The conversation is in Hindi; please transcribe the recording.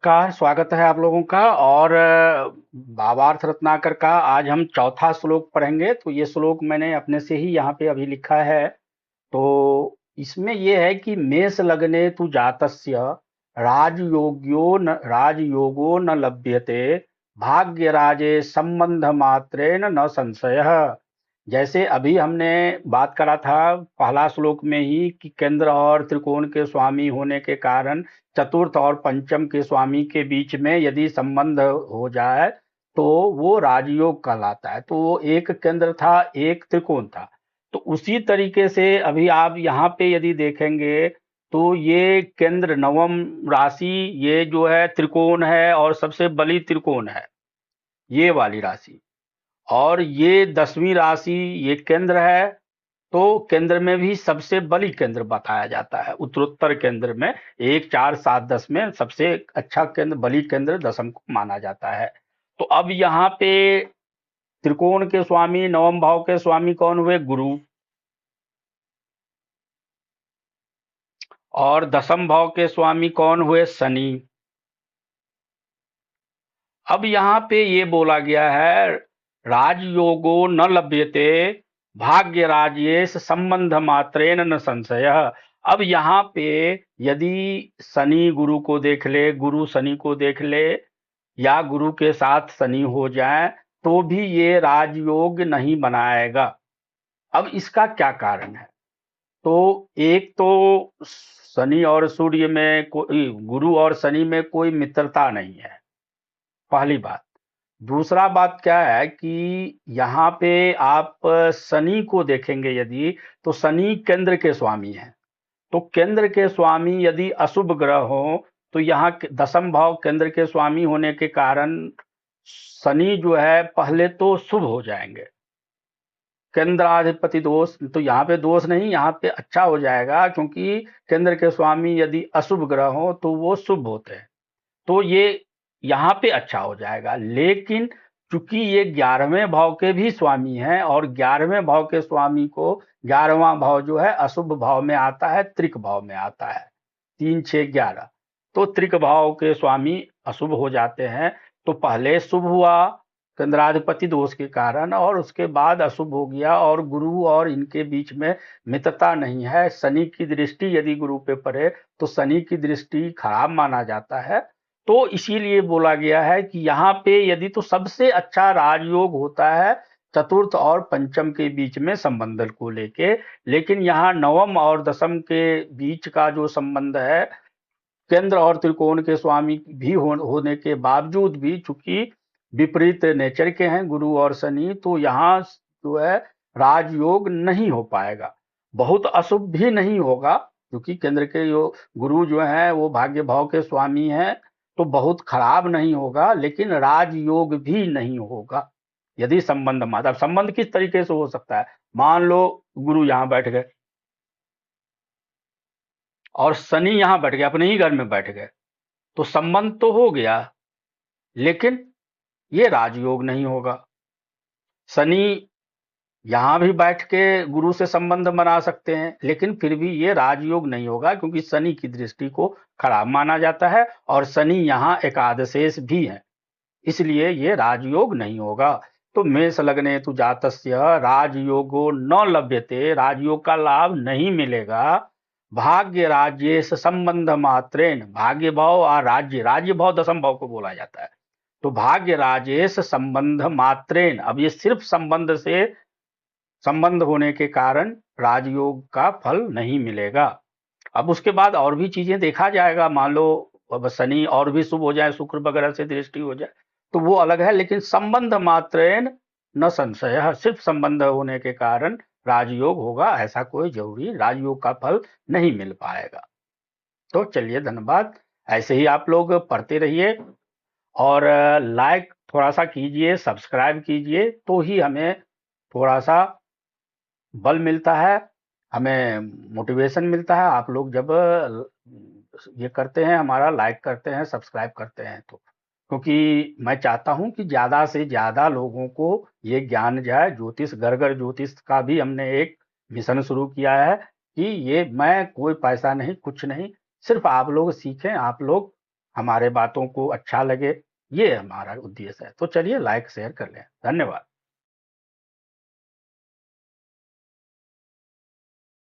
का स्वागत है आप लोगों का। और भावार्थ रत्नाकर का आज हम चौथा श्लोक पढ़ेंगे। तो ये श्लोक मैंने अपने से ही यहाँ पे अभी लिखा है। तो इसमें ये है कि मेष लग्ने तु जातस्य राजयोगो न लभ्यते भाग्यराजे संबंध मात्रेण न संशयः। जैसे अभी हमने बात करा था पहला श्लोक में ही कि केंद्र और त्रिकोण के स्वामी होने के कारण चतुर्थ और पंचम के स्वामी के बीच में यदि संबंध हो जाए तो वो राजयोग कहलाता है। तो वो एक केंद्र था, एक त्रिकोण था। तो उसी तरीके से अभी आप यहाँ पे यदि देखेंगे तो ये केंद्र नवम राशि, ये जो है त्रिकोण है और सबसे बली त्रिकोण है ये वाली राशि। और ये 10वीं राशि ये केंद्र है। तो केंद्र में भी सबसे बली केंद्र बताया जाता है। उत्तरोत्तर केंद्र में 1 4 7 10 में सबसे अच्छा केंद्र, बली केंद्र दसम को माना जाता है। तो अब यहाँ पे त्रिकोण के स्वामी, नवम भाव के स्वामी कौन हुए? गुरु। और दसम भाव के स्वामी कौन हुए? शनि। अब यहाँ पे ये बोला गया है राजयोगो न लभ्यते भाग्य राजेश संबंध मात्रेन न संशय। अब यहाँ पे यदि शनि गुरु को देख ले, गुरु शनि को देख ले, या गुरु के साथ शनि हो जाए तो भी ये राजयोग नहीं बनाएगा। अब इसका क्या कारण है? तो एक तो शनि और सूर्य में कोई, गुरु और शनि में कोई मित्रता नहीं है, पहली बात। दूसरा बात क्या है कि यहाँ पे आप शनि को देखेंगे यदि, तो शनि केंद्र के स्वामी हैं। तो केंद्र के स्वामी यदि अशुभ ग्रह हो तो यहाँ दसम भाव केंद्र के स्वामी होने के कारण शनि जो है पहले तो शुभ हो जाएंगे। केंद्राधिपति दोष, तो यहाँ पे दोष नहीं, यहाँ पे अच्छा हो जाएगा, क्योंकि केंद्र के स्वामी यदि अशुभ ग्रह हो तो वो शुभ होते हैं। तो ये यहाँ पे अच्छा हो जाएगा। लेकिन चूंकि ये 11वें भाव के भी स्वामी हैं और 11वें भाव के स्वामी को 11वां भाव जो है अशुभ भाव में आता है, त्रिक भाव में आता है, 3 6 11। तो त्रिक भाव के स्वामी अशुभ हो जाते हैं। तो पहले शुभ हुआ केंद्राधिपति दोष के कारण, और उसके बाद अशुभ हो गया, और गुरु और इनके बीच में मित्रता नहीं है। शनि की दृष्टि यदि गुरु पे पड़े तो शनि की दृष्टि खराब माना जाता है। तो इसीलिए बोला गया है कि यहाँ पे यदि तो सबसे अच्छा राजयोग होता है चतुर्थ और पंचम के बीच में संबंध को लेके। लेकिन यहाँ नवम और दसम के बीच का जो संबंध है, केंद्र और त्रिकोण के स्वामी भी होने के बावजूद भी, चूंकि विपरीत नेचर के हैं गुरु और शनि, तो यहाँ जो है राजयोग नहीं हो पाएगा। बहुत अशुभ भी नहीं होगा, क्योंकि केंद्र के जो गुरु जो है वो भाग्य भाव के स्वामी हैं। तो बहुत खराब नहीं होगा, लेकिन राजयोग भी नहीं होगा यदि संबंध, मतलब संबंध किस तरीके से हो सकता है? मान लो गुरु यहाँ बैठ गए और शनि यहाँ बैठ गए, अपने ही घर में बैठ गए, तो संबंध तो हो गया, लेकिन ये राजयोग नहीं होगा। शनि यहाँ भी बैठ के गुरु से संबंध बना सकते हैं, लेकिन फिर भी ये राजयोग नहीं होगा, क्योंकि शनि की दृष्टि को खराब माना जाता है और शनि यहाँ एकादशेष भी है, इसलिए ये राजयोग नहीं होगा। तो मेष लग्ने तु जातस्य राजयोगो न लभ्यते, राजयोग का लाभ नहीं मिलेगा। भाग्य राज्येश संबंध मात्रेन, भाग्य भाव और राज्य, राज्य भाव दसम भाव को बोला जाता है। तो भाग्य राजेश संबंध मात्रेन, अब ये सिर्फ संबंध से, संबंध होने के कारण राजयोग का फल नहीं मिलेगा। अब उसके बाद और भी चीजें देखा जाएगा। मान लो अब शनि और भी शुभ हो जाए, शुक्र वगैरह से दृष्टि हो जाए तो वो अलग है, लेकिन संबंध मात्रेन न संशय, सिर्फ संबंध होने के कारण राजयोग होगा, ऐसा कोई जरूरी राजयोग का फल नहीं मिल पाएगा। तो चलिए, धन्यवाद। ऐसे ही आप लोग पढ़ते रहिए और लाइक थोड़ा सा कीजिए, सब्सक्राइब कीजिए, तो ही हमें थोड़ा सा बल मिलता है, हमें मोटिवेशन मिलता है। आप लोग जब ये करते हैं, हमारा लाइक करते हैं, सब्सक्राइब करते हैं, तो क्योंकि मैं चाहता हूं कि ज़्यादा से ज़्यादा लोगों को ये ज्ञान जाए। ज्योतिष, घर घर ज्योतिष का भी हमने एक मिशन शुरू किया है कि ये, मैं कोई पैसा नहीं, कुछ नहीं, सिर्फ आप लोग सीखें, आप लोग हमारे बातों को अच्छा लगे, ये हमारा उद्देश्य है। तो चलिए लाइक शेयर कर लें। धन्यवाद।